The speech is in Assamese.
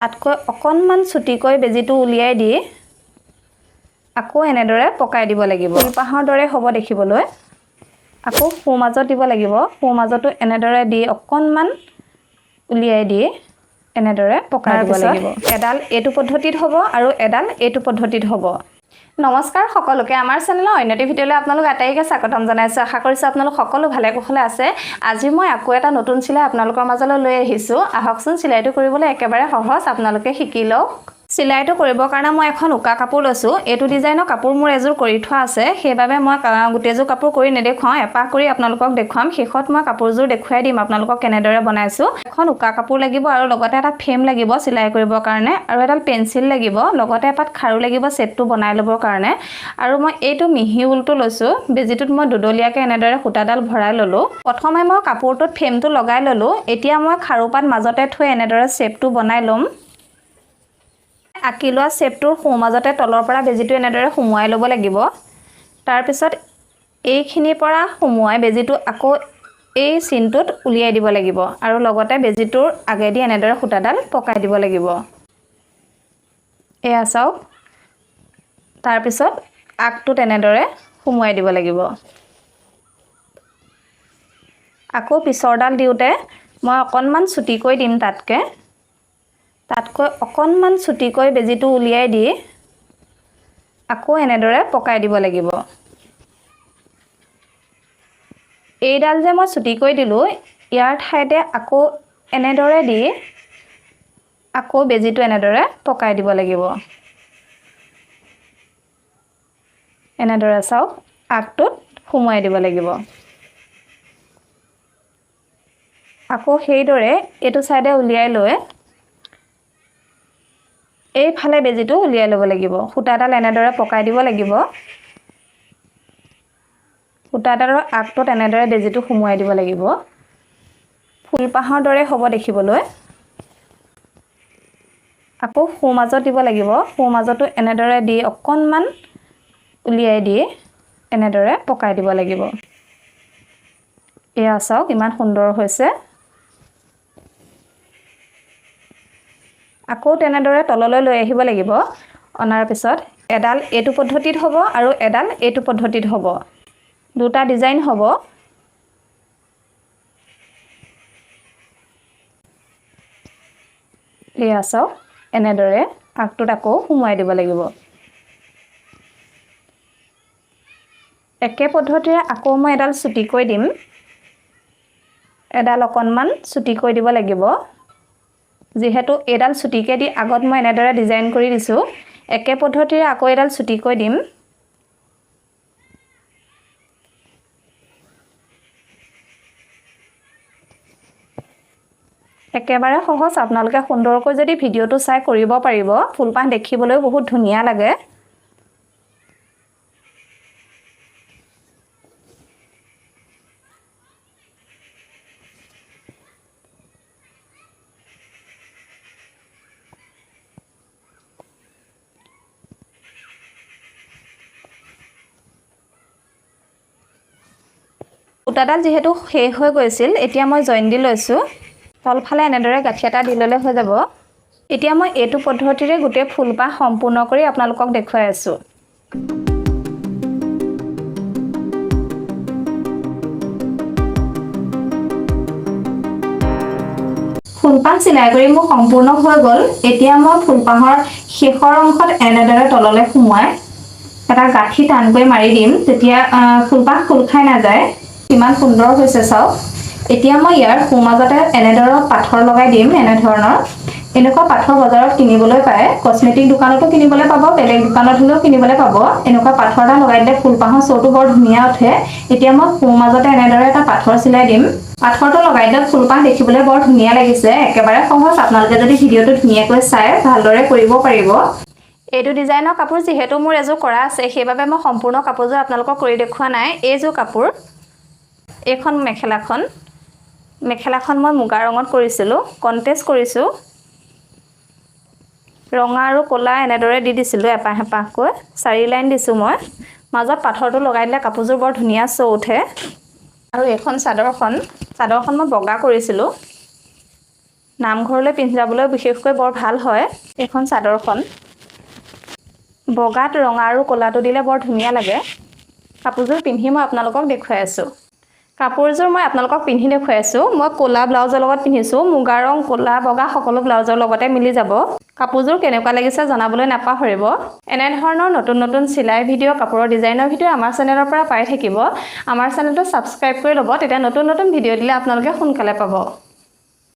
তাতকৈ অকণমান ছুটিকৈ বেজিটো উলিয়াই দি আকৌ এনেদৰে পকাই দিব লাগিব। ফুলপাহৰ দৰে হ'ব দেখিবলৈ। আকৌ সোঁ মাজত দিব লাগিব। সোঁ মাজতো এনেদৰে দি অকণমান উলিয়াই দি এনেদৰে পকাই দিব লাগিব। এডাল এইটো পদ্ধতিত হ'ব আৰু এডাল এইটো পদ্ধতিত হ'ব। নমস্কাৰ সকলোকে আমাৰ চেনেলৰ অন্য এটা ভিডিঅ'লৈ আপোনালোক আটাইকে স্বাগতম জনাইছোঁ। আশা কৰিছোঁ আপোনালোক সকলো ভালে কুশলে আছে। আজি মই আকৌ এটা নতুন চিলাই আপোনালোকৰ মাজলৈ লৈ আহিছোঁ। আহকচোন চিলাইটো কৰিবলৈ একেবাৰে সহজ, আপোনালোকে শিকি লওক। চিলাইটো কৰিবৰ কাৰণে মই এখন উকা কাপোৰ লৈছোঁ। এইটো ডিজাইনৰ কাপোৰ মোৰ এযোৰ কৰি থোৱা আছে, সেইবাবে মই গোটেইযোৰ কাপোৰ কৰি নেদেখুৱাওঁ, এপাহ কৰি আপোনালোকক দেখুৱাম। শেষত মই কাপোৰযোৰ দেখুৱাই দিম আপোনালোকক কেনেদৰে বনাইছোঁ। এখন উকা কাপোৰ লাগিব আৰু লগতে এটা ফ্ৰেম লাগিব চিলাই কৰিবৰ কাৰণে, আৰু এডাল পেঞ্চিল লাগিব, লগতে এপাত খাৰু লাগিব চেপটো বনাই ল'বৰ কাৰণে। আৰু মই এইটো মিহি ঊলটো লৈছোঁ। বেজিটোত মই দুডলীয়াকৈ এনেদৰে সূতাডাল ভৰাই ল'লোঁ। প্ৰথমে মই কাপোৰটোত ফ্ৰেমটো লগাই ল'লোঁ। এতিয়া মই খাৰুপাত মাজতে থৈ এনেদৰে চেপটো বনাই ল'ম। আঁকি লোৱা চেপটোৰ সোঁ মাজতে তলৰ পৰা বেজিটো এনেদৰে সুমুৱাই ল'ব লাগিব। তাৰপিছত এইখিনিৰ পৰা সুমুৱাই বেজিটো আকৌ এই চিনটোত উলিয়াই দিব লাগিব আৰু লগতে বেজিটোৰ আগেদি এনেদৰে সূতাডাল পকাই দিব লাগিব। এয়া চাওক। তাৰপিছত আগটোত এনেদৰে সুমুৱাই দিব লাগিব। আকৌ পিছৰডাল দিওঁতে মই অকণমান ছুটিকৈ দিম, তাতকৈ অকণমান ছুটিকৈ বেজিটো উলিয়াই দি আকৌ এনেদৰে পকাই দিব লাগিব। এইডাল যে মই ছুটিকৈ দিলোঁ, ইয়াৰ ঠাইতে আকৌ এনেদৰে দি আকৌ বেজিটো এনেদৰে পকাই দিব লাগিব। এনেদৰে চাওক, আগটোত সুমুৱাই দিব লাগিব। আকৌ সেইদৰে এইটো চাইডে উলিয়াই লৈ এইফালে বেজিটো উলিয়াই ল'ব লাগিব। সূতাডাল এনেদৰে পকাই দিব লাগিব। সূতাডালৰ আগটোত এনেদৰে বেজিটো সুমুৱাই দিব লাগিব। ফুলপাহৰ দৰে হ'ব দেখিবলৈ। আকৌ সোঁ মাজত দিব লাগিব। সোঁ মাজতো এনেদৰে দি অকণমান উলিয়াই দি এনেদৰে পকাই দিব লাগিব। এয়া চাওক ইমান সুন্দৰ হৈছে। আকৌ তেনেদৰে তললৈ লৈ আহিব লাগিব। অনাৰ পিছত এডাল এইটো পদ্ধতিত হ'ব আৰু এডাল এইটো পদ্ধতিত হ'ব। দুটা ডিজাইন হ'ব। এয়া চাওক, এনেদৰে আগটোত আকৌ সুমুৱাই দিব লাগিব। একে পদ্ধতিৰে আকৌ মই এডাল ছুটিকৈ দিম। এডাল অকণমান ছুটিকৈ দিব লাগিব। যিহেতু এইডাল ছুটিকৈ দি আগত মই এনেদৰে ডিজাইন কৰি দিছোঁ, একে পদ্ধতিৰে আকৌ এডাল ছুটিকৈ দিম। একেবাৰে সহজ, আপোনালোকে সুন্দৰকৈ যদি ভিডিঅ'টো চাই কৰিব পাৰিব। ফুলপাহ দেখিবলৈও বহুত ধুনীয়া লাগে। সূতাডাল যিহেতু শেষ হৈ গৈছিল, এতিয়া মই জইন দি লৈছোঁ। তলফালে এনেদৰে গাঁঠি এটা দি ল'লে হৈ যাব। এতিয়া মই এইটো পদ্ধতিৰে গোটেই ফুলপাহ সম্পূৰ্ণ কৰি আপোনালোকক দেখুৱাই আছোঁ। ফুলপাহ চিলাই কৰি মোৰ সম্পূৰ্ণ হৈ গ'ল। এতিয়া মই ফুলপাহৰ শেষৰ অংশত এনেদৰে তললৈ সুমুৱাই এটা গাঁঠি টানকৈ মাৰি দিম, তেতিয়া ফুলপাহ খোল খাই নাযায়। কিমান সুন্দৰ হৈছে চাওক। এতিয়া মই ইয়াৰ সোঁ মাজতে এনেদৰে পাথৰ লগাই দিম। এনেকুৱা পাথৰ বজাৰত কিনিবলৈ পায়, কস্মেটিক দোকানতো কিনিবলৈ পাব, বেলেগ দোকানত হ'লেও কিনিবলৈ পাব। এনেকুৱা পাথৰ এটা লগাই দিলে ফুলপাহৰ শ্ব'টো বৰ ধুনীয়া উঠে। এতিয়া মই সোঁ মাজতে এনেদৰে এটা পাথৰ চিলাই দিম। পাথৰটো লগাই দিলে ফুলপাহ দেখিবলৈ বৰ ধুনীয়া লাগিছে। একেবাৰে সহজ, আপোনালোকে যদি ভিডিঅ'টো ধুনীয়াকৈ চাই ভালদৰে কৰিব পাৰিব। এইটো ডিজাইনৰ কাপোৰ যিহেতু মোৰ এযোৰ কৰা আছে, সেইবাবে মই সম্পূৰ্ণ কাপোৰযোৰ আপোনালোকক কৰি দেখুওৱা নাই। এইযোৰ কাপোৰ, এইখন মেখেলাখন মই মুগা ৰঙত কৰিছিলোঁ, কণ্টেষ্ট কৰিছোঁ। ৰঙা আৰু ক'লা এনেদৰে দি দিছিলোঁ এপাহ এপাহকৈ। 4 লাইন দিছোঁ মই। মাজত পাথৰটো লগাই দিলে কাপোৰযোৰ বৰ ধুনীয়া শ্ব' উঠে। আৰু এইখন চাদৰখন মই বগা কৰিছিলোঁ। নামঘৰলৈ পিন্ধি যাবলৈ বিশেষকৈ বৰ ভাল হয় এইখন চাদৰখন বগাত ৰঙা আৰু ক'লাটো দিলে বৰ ধুনীয়া লাগে কাপোৰযোৰ পিন্ধি মই আপোনালোকক দেখুৱাই আছোঁ কাপোৰযোৰ মই আপোনালোকক পিন্ধি দেখুৱাই আছোঁ মই ক'লা ব্লাউজৰ লগত পিন্ধিছোঁ মুগা ৰং ক'লা বগা সকলো ব্লাউজৰ লগতে মিলি যাব কাপোৰযোৰ কেনেকুৱা লাগিছে জনাবলৈ নাপাহৰিব এনে ধৰণৰ নতুন নতুন চিলাই ভিডিঅ' কাপোৰৰ ডিজাইনৰ ভিডিঅ' আমাৰ চেনেলৰ পৰা পাই থাকিব আমাৰ চেনেলটো ছাবস্ক্ৰাইব কৰি ল'ব তেতিয়া নতুন নতুন ভিডিঅ' দিলে আপোনালোকে সোনকালে পাব